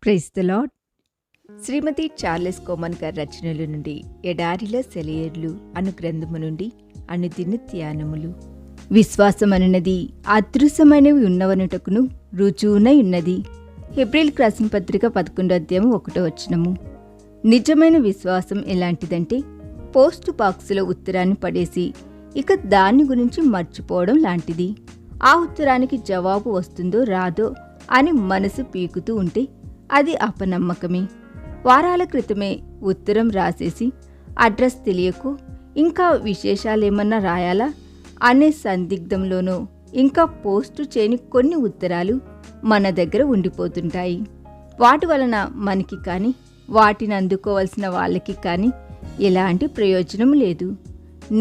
Praise the Lord. Shrimati Charles Cowman గారి రచనల నుండి ఎడారిలో సెలయేర్లు అను గ్రంథము నుండి అనుదిన ధ్యానములు. విశ్వాసమనున్నది అదృశ్యమైనవి ఉన్నవనుటకును రుజువునై ఉన్నది. హెబ్రీయులకు రాసిన పత్రిక 11:1. నిజమైన విశ్వాసం ఎలాంటిదంటే పోస్ట్ బాక్సులో ఉత్తరాన్ని పడేసి ఇక దాని గురించి మర్చిపోవడం లాంటిది. ఆ ఉత్తరానికి జవాబు వస్తుందో రాదో అని మనసు పీకుతూ ఉంటే అది అపనమ్మకమే. వారాల క్రితమే ఉత్తరం రాసేసి అడ్రస్ తెలియకు ఇంకా విశేషాలేమన్నా రాయాలా అనే సందిగ్ధంలోనో ఇంకా పోస్టు చేయని కొన్ని ఉత్తరాలు మన దగ్గర ఉండిపోతుంటాయి. వాటి వలన మనకి కానీ వాటిని అందుకోవాల్సిన వాళ్ళకి కానీ ఎలాంటి ప్రయోజనం లేదు.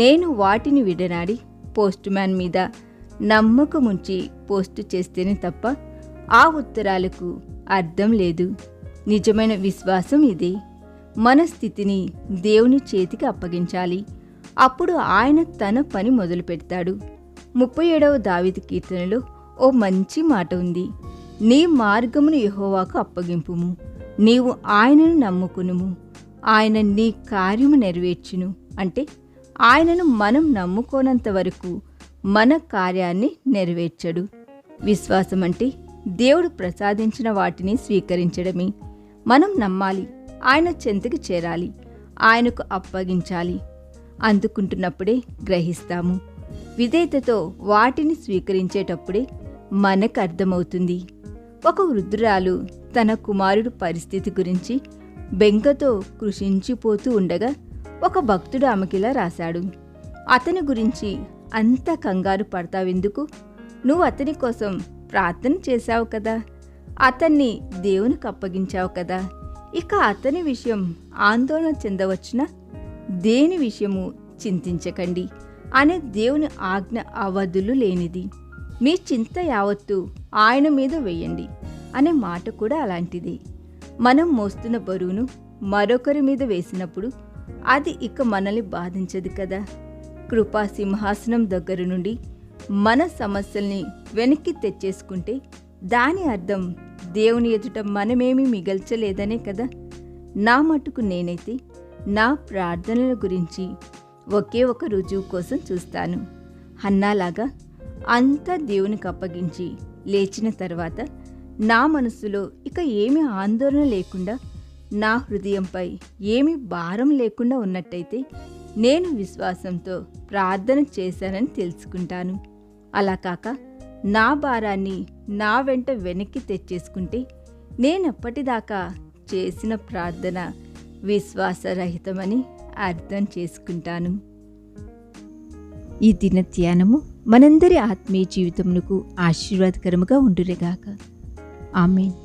నేను వాటిని విడనాడి పోస్ట్ మ్యాన్ మీద నమ్మకముంచి పోస్టు చేస్తేనే తప్ప ఆ ఉత్తరాలకు అర్థం లేదు. నిజమైన విశ్వాసం ఇదే. మన స్థితిని దేవుని చేతికి అప్పగించాలి. అప్పుడు ఆయన తన పని మొదలు పెడతాడు. 37వ దావీదు కీర్తనలో ఓ మంచి మాట ఉంది. నీ మార్గమును యెహోవాకు అప్పగింపుము, నీవు ఆయనను నమ్ముకునుము, ఆయన నీ కార్యము నెరవేర్చును. అంటే ఆయనను మనం నమ్ముకోనంత వరకు మన కార్యాన్ని నెరవేర్చడు. విశ్వాసం అంటే దేవుడు ప్రసాదించిన వాటిని స్వీకరించడమే. మనం నమ్మాలి, ఆయన చెంతకి చేరాలి, ఆయనకు అప్పగించాలి. అందుకుంటున్నప్పుడే గ్రహిస్తాము. విధేయతతో వాటిని స్వీకరించేటప్పుడే మనకు అర్థమవుతుంది. ఒక వృద్ధురాలు తన కుమారుడు పరిస్థితి గురించి బెంగతో కృషించిపోతూ ఉండగా ఒక భక్తుడు ఆమెకిలా రాశాడు. అతని గురించి అంత కంగారు పడతావెందుకు? నువ్వు అతని కోసం ప్రార్థన చేశావు కదా, అతన్ని దేవునికి అప్పగించావు కదా, ఇక అతని విషయం ఆందోళన చెందవచ్చునా? దేని విషయము చింతించకండి అనే దేవుని ఆజ్ఞ అవధులు లేనిది. మీ చింత యావత్తు ఆయన మీద వేయండి అనే మాట కూడా అలాంటిదే. మనం మోస్తున్న బరువును మరొకరి మీద వేసినప్పుడు అది ఇక మనల్ని బాధించదు కదా. కృపా సింహాసనం దగ్గర నుండి మన సమస్యల్ని వెనక్కి తెచ్చేసుకుంటే దాని అర్థం దేవుని ఎదుట మనమేమీ మిగల్చలేదనే కదా. నా మటుకు నేనైతే నా ప్రార్థనల గురించి ఒకే ఒక రుజువు కోసం చూస్తాను. హన్నాలాగా అంతా దేవునికి అప్పగించి లేచిన తర్వాత నా మనసులో ఇక ఏమీ ఆందోళన లేకుండా, నా హృదయంపై ఏమీ భారం లేకుండా ఉన్నట్టయితే నేను విశ్వాసంతో ప్రార్థన చేశానని తెలుసుకుంటాను. అలా కాక నా భారాన్ని నా వెంట వెనక్కి తెచ్చేసుకుంటే నేనెప్పటిదాకా చేసిన ప్రార్థన విశ్వాసరహితమని అర్థం చేసుకుంటాను. ఈ దిన ధ్యానము మనందరి ఆత్మీయ జీవితమునకు ఆశీర్వాదకరముగా ఉండునుగాక. ఆమేన్.